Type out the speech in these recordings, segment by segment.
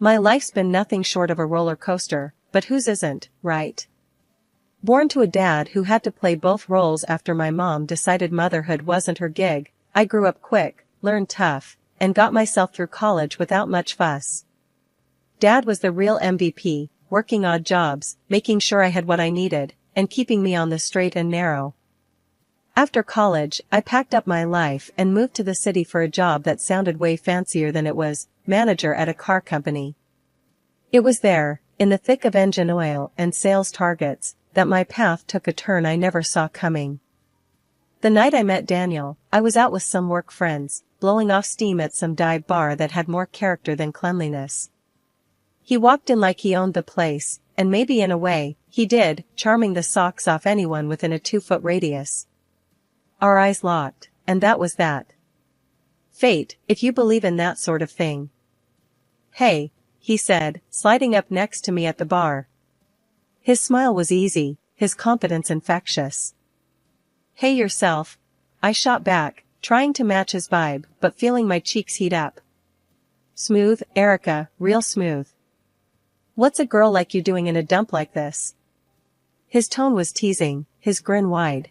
My life's been nothing short of a roller coaster, but whose isn't, right? Born to a dad who had to play both roles after my mom decided motherhood wasn't her gig, I grew up quick, learned tough, and got myself through college without much fuss. Dad was the real MVP, working odd jobs, making sure I had what I needed, and keeping me on the straight and narrow. After college, I packed up my life and moved to the city for a job that sounded way fancier than it was, manager at a car company. It was there, in the thick of engine oil and sales targets, that my path took a turn I never saw coming. The night I met Daniel, I was out with some work friends, blowing off steam at some dive bar that had more character than cleanliness. He walked in like he owned the place, and maybe in a way, he did, charming the socks off anyone within a 2-foot radius. Our eyes locked, and that was that. Fate, if you believe in that sort of thing. "Hey," he said, sliding up next to me at the bar. His smile was easy, his confidence infectious. "Hey yourself," I shot back, trying to match his vibe, but feeling my cheeks heat up. "Smooth, Erica, real smooth. What's a girl like you doing in a dump like this?" His tone was teasing, his grin wide.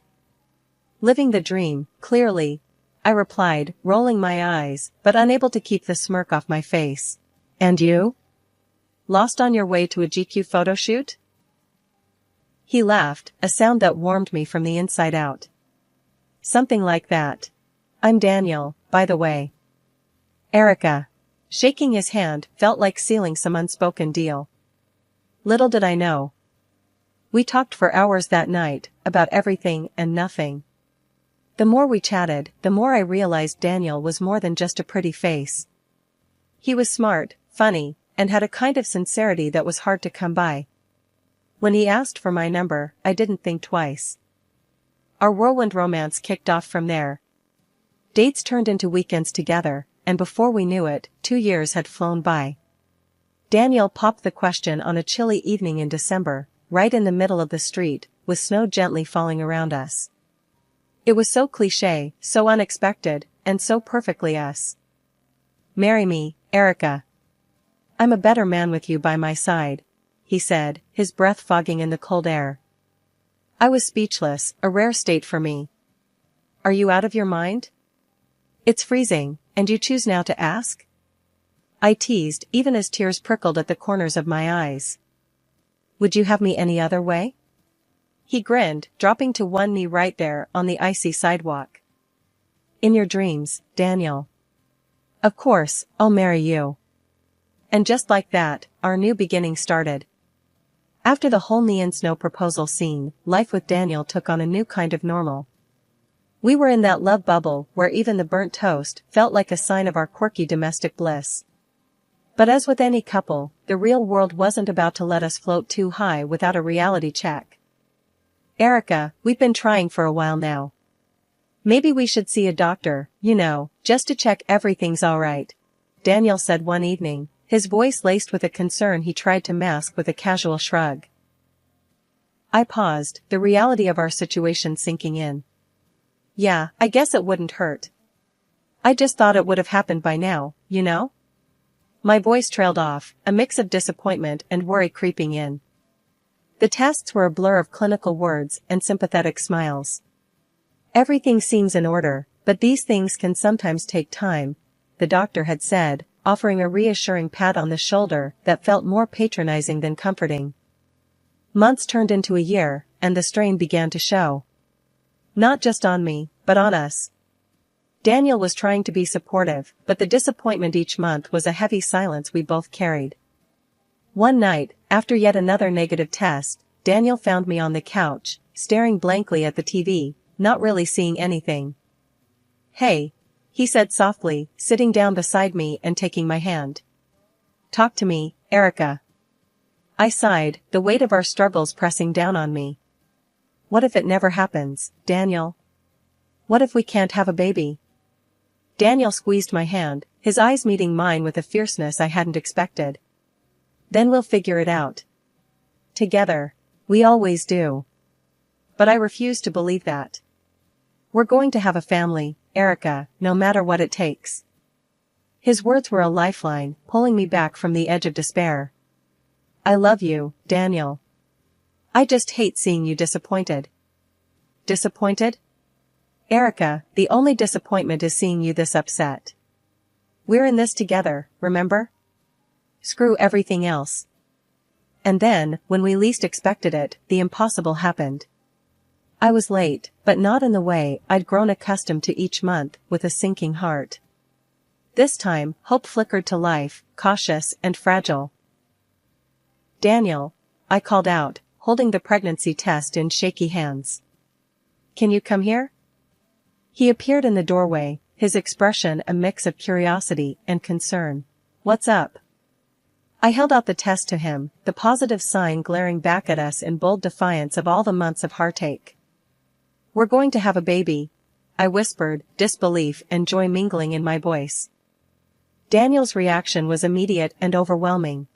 "Living the dream, clearly," I replied, rolling my eyes, but unable to keep the smirk off my face. "And you? Lost on your way to a GQ photo shoot?" He laughed, a sound that warmed me from the inside out. "Something like that. I'm Daniel, by the way." "Erica." Shaking his hand felt like sealing some unspoken deal. Little did I know. We talked for hours that night, about everything and nothing. The more we chatted, the more I realized Daniel was more than just a pretty face. He was smart, funny, and had a kind of sincerity that was hard to come by. When he asked for my number, I didn't think twice. Our whirlwind romance kicked off from there. Dates turned into weekends together, and before we knew it, 2 years had flown by. Daniel popped the question on a chilly evening in December, right in the middle of the street, with snow gently falling around us. It was so cliché, so unexpected, and so perfectly us. "Marry me, Erica. I'm a better man with you by my side," he said, his breath fogging in the cold air. I was speechless, a rare state for me. "Are you out of your mind? It's freezing, and you choose now to ask?" I teased, even as tears prickled at the corners of my eyes. "Would you have me any other way?" He grinned, dropping to one knee right there on the icy sidewalk. "In your dreams, Daniel. Of course, I'll marry you." And just like that, our new beginning started. After the whole Neon Snow proposal scene, life with Daniel took on a new kind of normal. We were in that love bubble where even the burnt toast felt like a sign of our quirky domestic bliss. But as with any couple, the real world wasn't about to let us float too high without a reality check. "Erica, we've been trying for a while now. Maybe we should see a doctor, just to check everything's alright," Daniel said one evening, his voice laced with a concern he tried to mask with a casual shrug. I paused, the reality of our situation sinking in. "Yeah, I guess it wouldn't hurt. I just thought it would have happened by now, My voice trailed off, a mix of disappointment and worry creeping in. The tests were a blur of clinical words and sympathetic smiles. "Everything seems in order, but these things can sometimes take time," the doctor had said, offering a reassuring pat on the shoulder that felt more patronizing than comforting. Months turned into a year, and the strain began to show. Not just on me, but on us. Daniel was trying to be supportive, but the disappointment each month was a heavy silence we both carried. One night, after yet another negative test, Daniel found me on the couch, staring blankly at the TV, not really seeing anything. "Hey," he said softly, sitting down beside me and taking my hand. "Talk to me, Erica." I sighed, the weight of our struggles pressing down on me. "What if it never happens, Daniel? What if we can't have a baby?" Daniel squeezed my hand, his eyes meeting mine with a fierceness I hadn't expected. "Then we'll figure it out. Together. We always do." But I refused to believe that. "We're going to have a family, Erica, no matter what it takes." His words were a lifeline, pulling me back from the edge of despair. I love you, Daniel. I just hate seeing you disappointed. Disappointed? Erica, the only disappointment is seeing you this upset. We're in this together, remember? Screw everything else. And then, when we least expected it, the impossible happened. I was late, but not in the way I'd grown accustomed to each month, with a sinking heart. This time, hope flickered to life, cautious and fragile. Daniel, I called out, holding the pregnancy test in shaky hands. Can you come here? He appeared in the doorway, his expression a mix of curiosity and concern. What's up? I held out the test to him, the positive sign glaring back at us in bold defiance of all the months of heartache. We're going to have a baby, I whispered, disbelief and joy mingling in my voice. Daniel's reaction was immediate and overwhelming.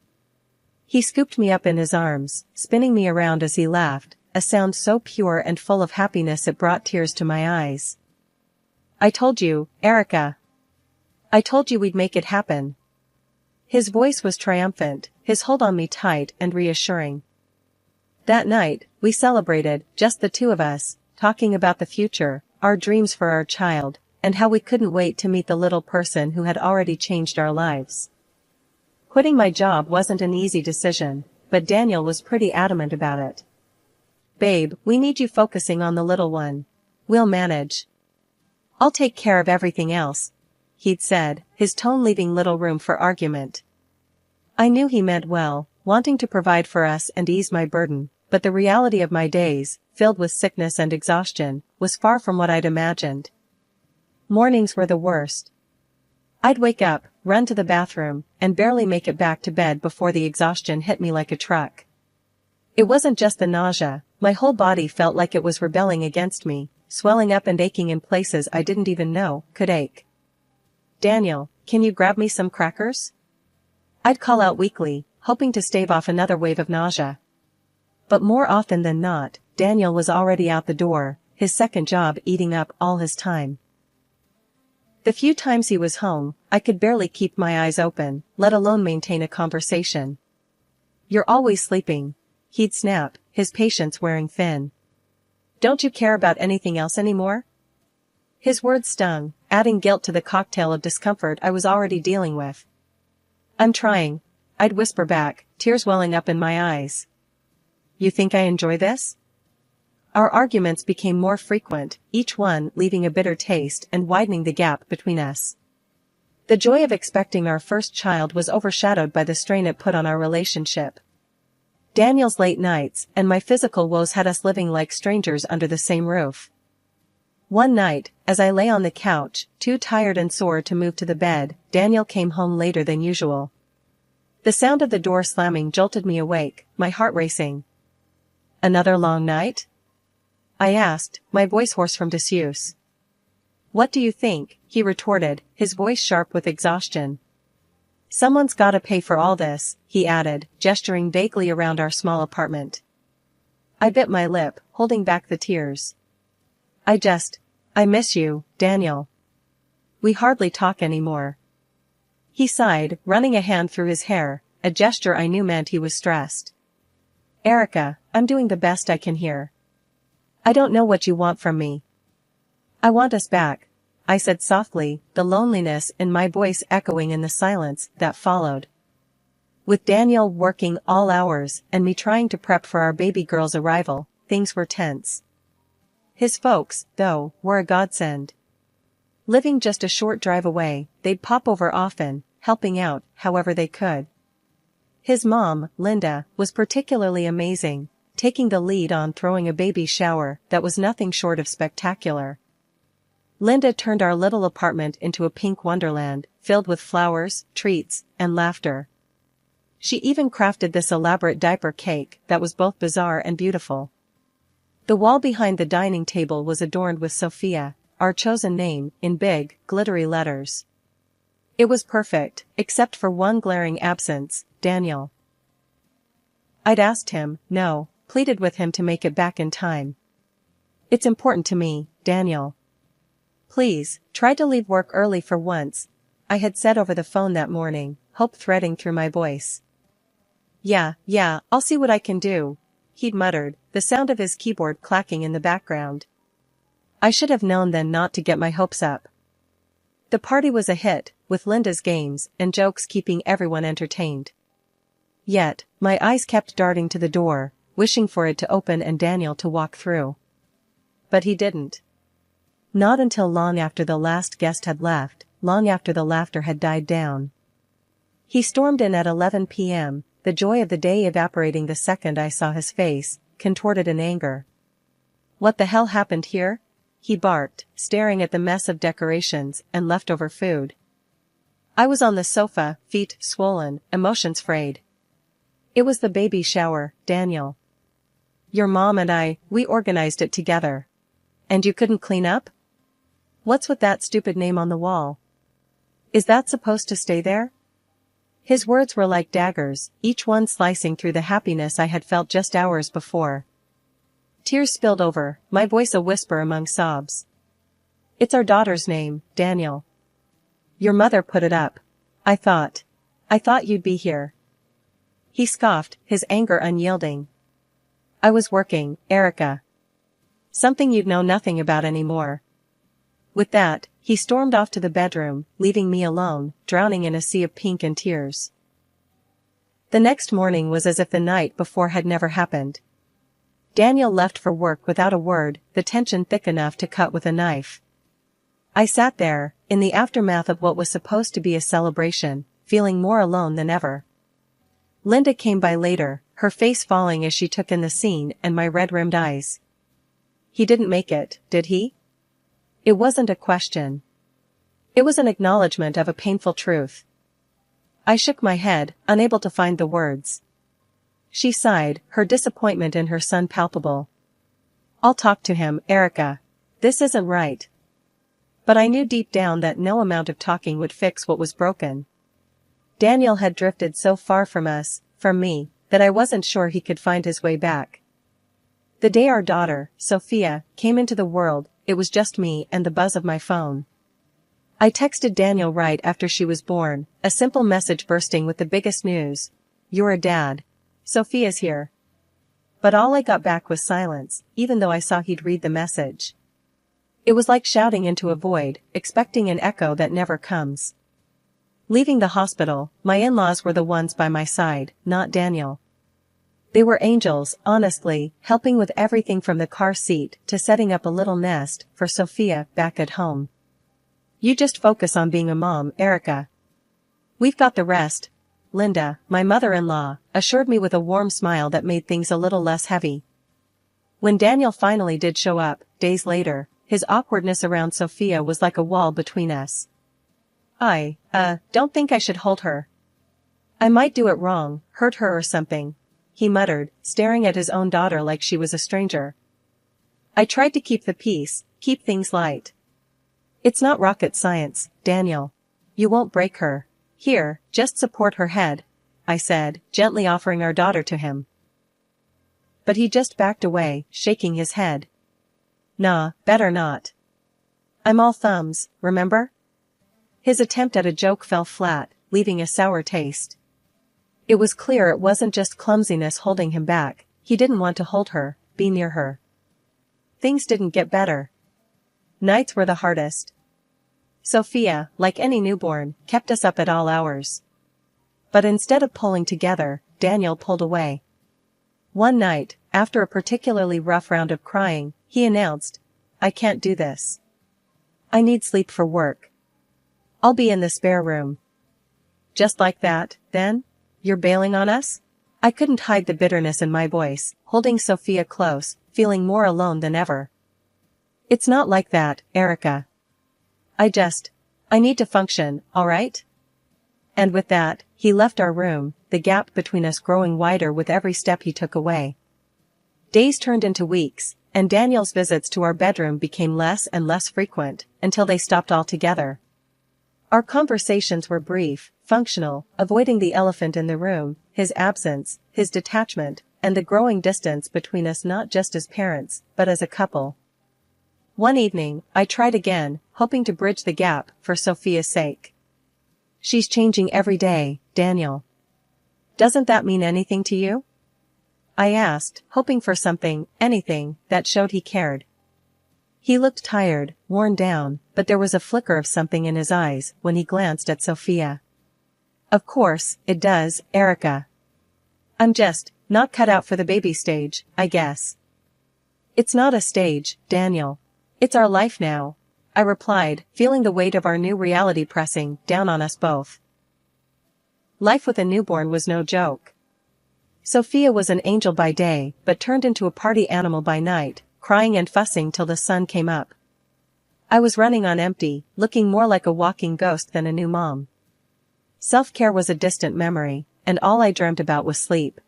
He scooped me up in his arms, spinning me around as he laughed, a sound so pure and full of happiness it brought tears to my eyes. I told you, Erica. I told you we'd make it happen. His voice was triumphant, his hold on me tight and reassuring. That night, we celebrated, just the two of us, talking about the future, our dreams for our child, and how we couldn't wait to meet the little person who had already changed our lives. Quitting my job wasn't an easy decision, but Daniel was pretty adamant about it. Babe, we need you focusing on the little one. We'll manage. I'll take care of everything else, he'd said, his tone leaving little room for argument. I knew he meant well, wanting to provide for us and ease my burden, but the reality of my days, filled with sickness and exhaustion, was far from what I'd imagined. Mornings were the worst. I'd wake up, run to the bathroom, and barely make it back to bed before the exhaustion hit me like a truck. It wasn't just the nausea, my whole body felt like it was rebelling against me, swelling up and aching in places I didn't even know could ache. Daniel, can you grab me some crackers? I'd call out weakly, hoping to stave off another wave of nausea. But more often than not, Daniel was already out the door, his second job eating up all his time. The few times he was home, I could barely keep my eyes open, let alone maintain a conversation. You're always sleeping, he'd snap, his patience wearing thin. Don't you care about anything else anymore? His words stung, adding guilt to the cocktail of discomfort I was already dealing with. I'm trying, I'd whisper back, tears welling up in my eyes. You think I enjoy this? Our arguments became more frequent, each one leaving a bitter taste and widening the gap between us. The joy of expecting our first child was overshadowed by the strain it put on our relationship. Daniel's late nights and my physical woes had us living like strangers under the same roof. One night, as I lay on the couch, too tired and sore to move to the bed, Daniel came home later than usual. The sound of the door slamming jolted me awake, my heart racing. Another long night? I asked, my voice hoarse from disuse. What do you think? He retorted, his voice sharp with exhaustion. Someone's gotta pay for all this, he added, gesturing vaguely around our small apartment. I bit my lip, holding back the tears. I miss you, Daniel. We hardly talk anymore. He sighed, running a hand through his hair, a gesture I knew meant he was stressed. Erica, I'm doing the best I can here. I don't know what you want from me. I want us back, I said softly, the loneliness in my voice echoing in the silence that followed. With Daniel working all hours and me trying to prep for our baby girl's arrival, things were tense. His folks, though, were a godsend. Living just a short drive away, they'd pop over often, helping out however they could. His mom, Linda, was particularly amazing, taking the lead on throwing a baby shower that was nothing short of spectacular. Linda turned our little apartment into a pink wonderland, filled with flowers, treats, and laughter. She even crafted this elaborate diaper cake that was both bizarre and beautiful. The wall behind the dining table was adorned with Sophia, our chosen name, in big, glittery letters. It was perfect, except for one glaring absence, Daniel. I'd asked him, no, pleaded with him to make it back in time. It's important to me, Daniel. Please, try to leave work early for once. I had said over the phone that morning, hope threading through my voice. Yeah, I'll see what I can do," he'd muttered, the sound of his keyboard clacking in the background. I should have known then not to get my hopes up. The party was a hit, with Linda's games and jokes keeping everyone entertained. Yet, my eyes kept darting to the door, wishing for it to open and Daniel to walk through. But he didn't. Not until long after the last guest had left, long after the laughter had died down. He stormed in at 11 p.m., the joy of the day evaporating the second I saw his face, contorted in anger. "What the hell happened here?" he barked, staring at the mess of decorations and leftover food. I was on the sofa, feet swollen, emotions frayed. "It was the baby shower, Daniel. Your mom and we organized it together. And you couldn't clean up? What's with that stupid name on the wall? Is that supposed to stay there?" His words were like daggers, each one slicing through the happiness I had felt just hours before. Tears spilled over, my voice a whisper among sobs. "It's our daughter's name, Daniel. Your mother put it up. I thought you'd be here." He scoffed, his anger unyielding. "I was working, Erica. Something you'd know nothing about anymore." With that, he stormed off to the bedroom, leaving me alone, drowning in a sea of pink and tears. The next morning was as if the night before had never happened. Daniel left for work without a word, the tension thick enough to cut with a knife. I sat there, in the aftermath of what was supposed to be a celebration, feeling more alone than ever. Linda came by later, her face falling as she took in the scene and my red-rimmed eyes. "He didn't make it, did he?" It wasn't a question. It was an acknowledgement of a painful truth. I shook my head, unable to find the words. She sighed, her disappointment in her son palpable. "I'll talk to him, Erica. This isn't right." But I knew deep down that no amount of talking would fix what was broken. Daniel had drifted so far from us, from me, that I wasn't sure he could find his way back. The day our daughter, Sophia, came into the world, it was just me and the buzz of my phone. I texted Daniel right after she was born, a simple message bursting with the biggest news. "You're a dad. Sophia's here." But all I got back was silence, even though I saw he'd read the message. It was like shouting into a void, expecting an echo that never comes. Leaving the hospital, my in-laws were the ones by my side, not Daniel. They were angels, honestly, helping with everything from the car seat to setting up a little nest for Sophia back at home. "You just focus on being a mom, Erica. We've got the rest," Linda, my mother-in-law, assured me with a warm smile that made things a little less heavy. When Daniel finally did show up, days later, his awkwardness around Sophia was like a wall between us. "I don't think I should hold her. I might do it wrong, hurt her or something," he muttered, staring at his own daughter like she was a stranger. I tried to keep the peace, keep things light. "It's not rocket science, Daniel. You won't break her. Here, just support her head," I said, gently offering our daughter to him. But he just backed away, shaking his head. "Nah, better not. I'm all thumbs, remember?" His attempt at a joke fell flat, leaving a sour taste. It was clear it wasn't just clumsiness holding him back, he didn't want to hold her, be near her. Things didn't get better. Nights were the hardest. Sophia, like any newborn, kept us up at all hours. But instead of pulling together, Daniel pulled away. One night, after a particularly rough round of crying, he announced, "I can't do this. I need sleep for work. I'll be in the spare room." "Just like that, then? You're bailing on us?" I couldn't hide the bitterness in my voice, holding Sophia close, feeling more alone than ever. "It's not like that, Erica. I need to function, all right?" And with that, he left our room, the gap between us growing wider with every step he took away. Days turned into weeks, and Daniel's visits to our bedroom became less and less frequent, until they stopped altogether. Our conversations were brief, functional, avoiding the elephant in the room, his absence, his detachment, and the growing distance between us not just as parents, but as a couple. One evening, I tried again, hoping to bridge the gap, for Sophia's sake. She's changing every day, Daniel. Doesn't that mean anything to you? I asked, hoping for something, anything, that showed he cared. He looked tired, worn down, but there was a flicker of something in his eyes when he glanced at Sophia. Of course, it does, Erica. I'm just not cut out for the baby stage, I guess. It's not a stage, Daniel. It's our life now, I replied, feeling the weight of our new reality pressing down on us both. Life with a newborn was no joke. Sophia was an angel by day, but turned into a party animal by night, crying and fussing till the sun came up. I was running on empty, looking more like a walking ghost than a new mom. Self-care was a distant memory, and all I dreamt about was sleep.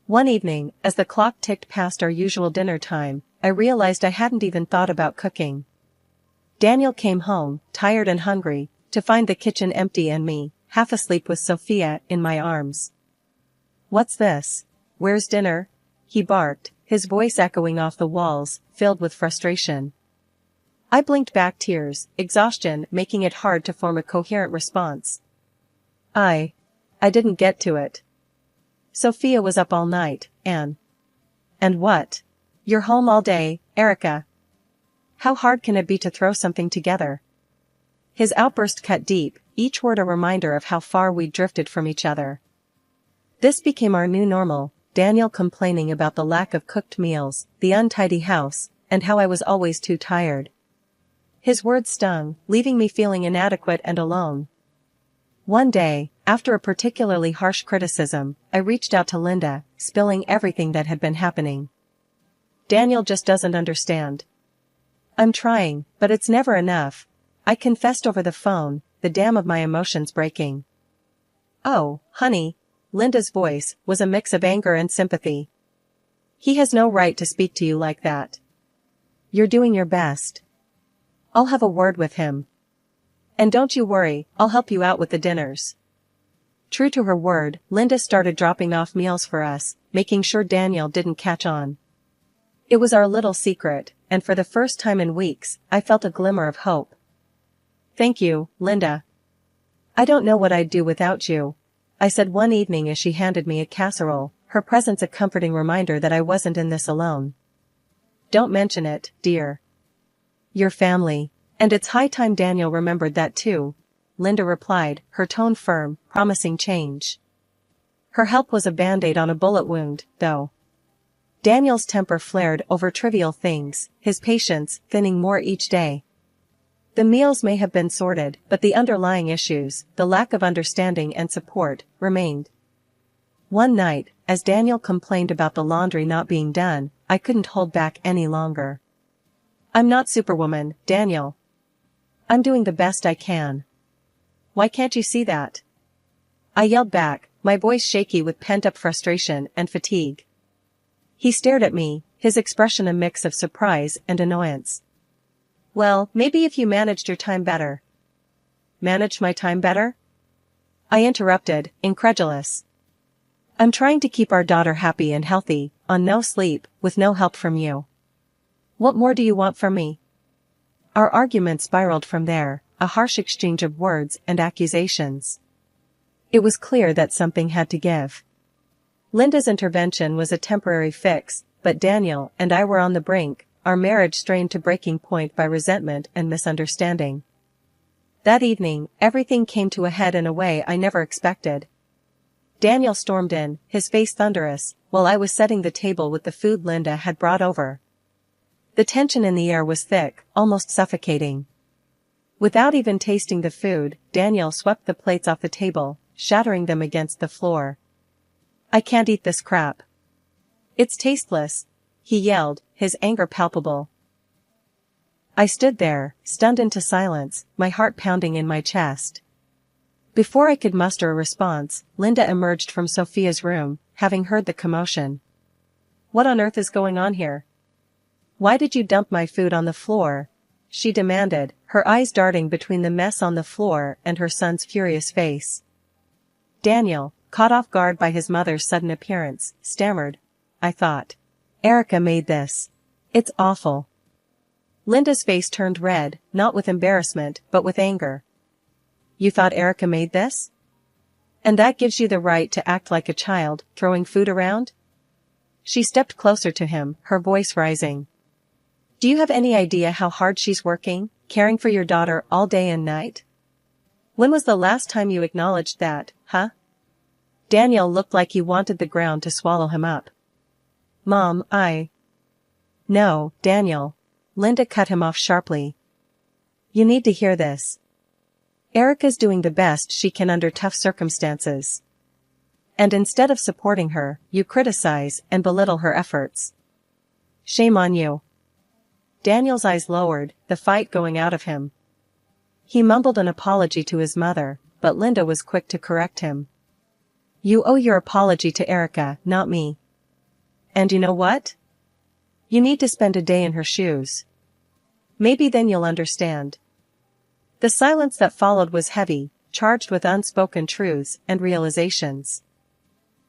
One evening, as the clock ticked past our usual dinner time, I realized I hadn't even thought about cooking. Daniel came home, tired and hungry, to find the kitchen empty and me, half asleep with Sophia in my arms. "What's this? Where's dinner?" he barked, his voice echoing off the walls, filled with frustration. I blinked back, tears, exhaustion making it hard to form a coherent response. I didn't get to it. Sophia was up all night, and what? You're home all day, Erica. How hard can it be to throw something together? His outburst cut deep, each word a reminder of how far we'd drifted from each other. This became our new normal, Daniel complaining about the lack of cooked meals, the untidy house, and how I was always too tired. His words stung, leaving me feeling inadequate and alone. One day, after a particularly harsh criticism, I reached out to Linda, spilling everything that had been happening. "Daniel just doesn't understand. I'm trying, but it's never enough," I confessed over the phone, the dam of my emotions breaking. "Oh, honey," Linda's voice was a mix of anger and sympathy. "He has no right to speak to you like that. You're doing your best. I'll have a word with him. And don't you worry, I'll help you out with the dinners." True to her word, Linda started dropping off meals for us, making sure Daniel didn't catch on. It was our little secret, and for the first time in weeks, I felt a glimmer of hope. "Thank you, Linda. I don't know what I'd do without you," I said one evening as she handed me a casserole, her presence a comforting reminder that I wasn't in this alone. "Don't mention it, dear. Your family. And it's high time Daniel remembered that too," Linda replied, her tone firm, promising change. Her help was a band-aid on a bullet wound, though. Daniel's temper flared over trivial things, his patience thinning more each day. The meals may have been sorted, but the underlying issues, the lack of understanding and support, remained. One night, as Daniel complained about the laundry not being done, I couldn't hold back any longer. "I'm not Superwoman, Daniel. I'm doing the best I can. Why can't you see that?" I yelled back, my voice shaky with pent-up frustration and fatigue. He stared at me, his expression a mix of surprise and annoyance. "Well, maybe if you managed your time better." "Managed my time better?" I interrupted, incredulous. "I'm trying to keep our daughter happy and healthy, on no sleep, with no help from you. What more do you want from me?" Our argument spiraled from there, a harsh exchange of words and accusations. It was clear that something had to give. Linda's intervention was a temporary fix, but Daniel and I were on the brink, our marriage strained to breaking point by resentment and misunderstanding. That evening, everything came to a head in a way I never expected. Daniel stormed in, his face thunderous, while I was setting the table with the food Linda had brought over. The tension in the air was thick, almost suffocating. Without even tasting the food, Daniel swept the plates off the table, shattering them against the floor. "I can't eat this crap. It's tasteless," he yelled, his anger palpable. I stood there, stunned into silence, my heart pounding in my chest. Before I could muster a response, Linda emerged from Sophia's room, having heard the commotion. "What on earth is going on here? Why did you dump my food on the floor?" she demanded, her eyes darting between the mess on the floor and her son's furious face. Daniel, caught off guard by his mother's sudden appearance, stammered, "I thought Erica made this. It's awful." Linda's face turned red, not with embarrassment, but with anger. You thought Erica made this? And that gives you the right to act like a child, throwing food around? She stepped closer to him, her voice rising. Do you have any idea how hard she's working, caring for your daughter all day and night? When was the last time you acknowledged that, huh? Daniel looked like he wanted the ground to swallow him up. Mom, No, Daniel. Linda cut him off sharply. You need to hear this. Erica's doing the best she can under tough circumstances. And instead of supporting her, you criticize and belittle her efforts. Shame on you. Daniel's eyes lowered, the fight going out of him. He mumbled an apology to his mother, but Linda was quick to correct him. You owe your apology to Erica, not me. And you know what? You need to spend a day in her shoes. Maybe then you'll understand. The silence that followed was heavy, charged with unspoken truths and realizations.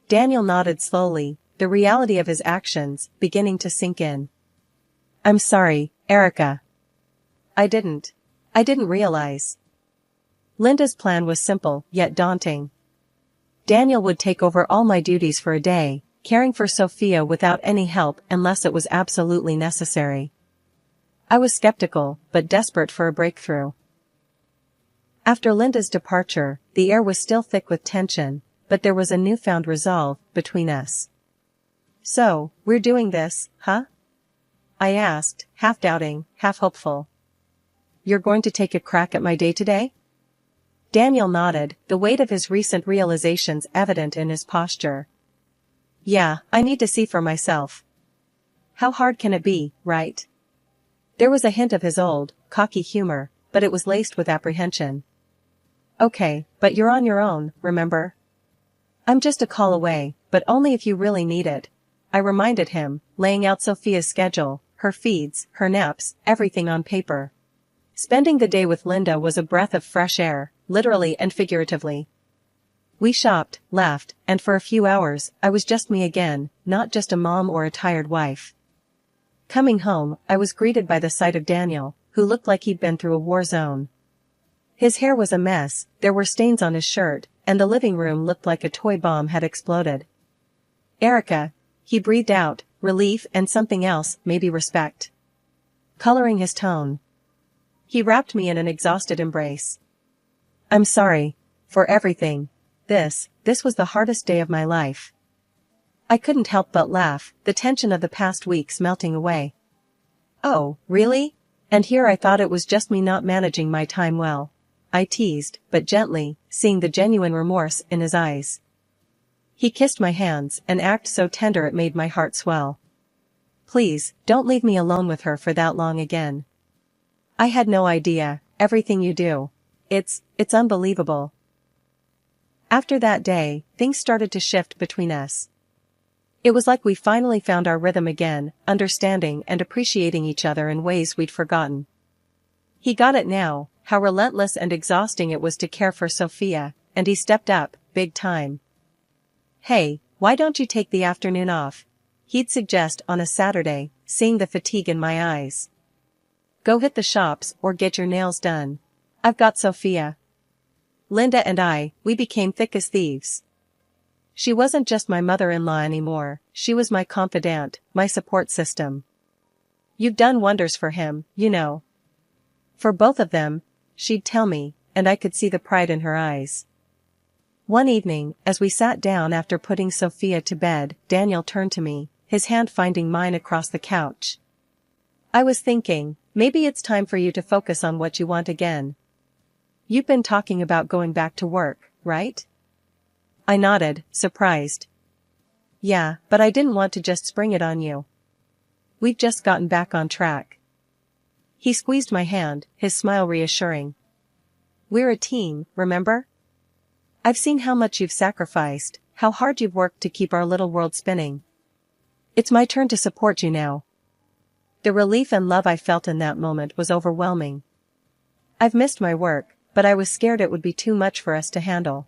Daniel nodded slowly, the reality of his actions beginning to sink in. I'm sorry, Erica. I didn't realize. Linda's plan was simple, yet daunting. Daniel would take over all my duties for a day, caring for Sophia without any help unless it was absolutely necessary. I was skeptical, but desperate for a breakthrough. After Linda's departure, the air was still thick with tension, but there was a newfound resolve between us. So, we're doing this, huh? I asked, half doubting, half hopeful. You're going to take a crack at my day today? Daniel nodded, the weight of his recent realizations evident in his posture. Yeah, I need to see for myself. How hard can it be, right? There was a hint of his old, cocky humor, but it was laced with apprehension. Okay, but you're on your own, remember? I'm just a call away, but only if you really need it. I reminded him, laying out Sophia's schedule, her feeds, her naps, everything on paper. Spending the day with Linda was a breath of fresh air, literally and figuratively. We shopped, laughed, and for a few hours, I was just me again, not just a mom or a tired wife. Coming home, I was greeted by the sight of Daniel, who looked like he'd been through a war zone. His hair was a mess, there were stains on his shirt, and the living room looked like a toy bomb had exploded. Erica, he breathed out, relief and something else, maybe respect, coloring his tone. He wrapped me in an exhausted embrace. I'm sorry. For everything. This was the hardest day of my life. I couldn't help but laugh, the tension of the past weeks melting away. Oh, really? And here I thought it was just me not managing my time well. I teased, but gently, seeing the genuine remorse in his eyes. He kissed my hands, an act so tender it made my heart swell. Please, don't leave me alone with her for that long again. I had no idea, everything you do. It's unbelievable. After that day, things started to shift between us. It was like we finally found our rhythm again, understanding and appreciating each other in ways we'd forgotten. He got it now, how relentless and exhausting it was to care for Sophia, and he stepped up, big time. Hey, why don't you take the afternoon off? He'd suggest on a Saturday, seeing the fatigue in my eyes. Go hit the shops or get your nails done. I've got Sophia. Linda and we became thick as thieves. She wasn't just my mother-in-law anymore, she was my confidant, my support system. You've done wonders for him, you know. For both of them, she'd tell me, and I could see the pride in her eyes. One evening, as we sat down after putting Sophia to bed, Daniel turned to me, his hand finding mine across the couch. I was thinking, maybe it's time for you to focus on what you want again. You've been talking about going back to work, right? I nodded, surprised. Yeah, but I didn't want to just spring it on you. We've just gotten back on track. He squeezed my hand, his smile reassuring. We're a team, remember? I've seen how much you've sacrificed, how hard you've worked to keep our little world spinning. It's my turn to support you now. The relief and love I felt in that moment was overwhelming. I've missed my work, but I was scared it would be too much for us to handle.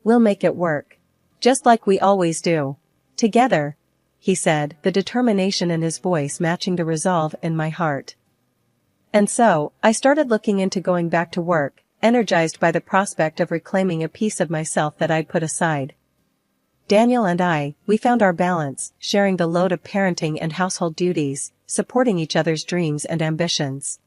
We'll make it work. Just like we always do. Together, he said, the determination in his voice matching the resolve in my heart. And so, I started looking into going back to work, energized by the prospect of reclaiming a piece of myself that I'd put aside. Daniel and we found our balance, sharing the load of parenting and household duties, supporting each other's dreams and ambitions.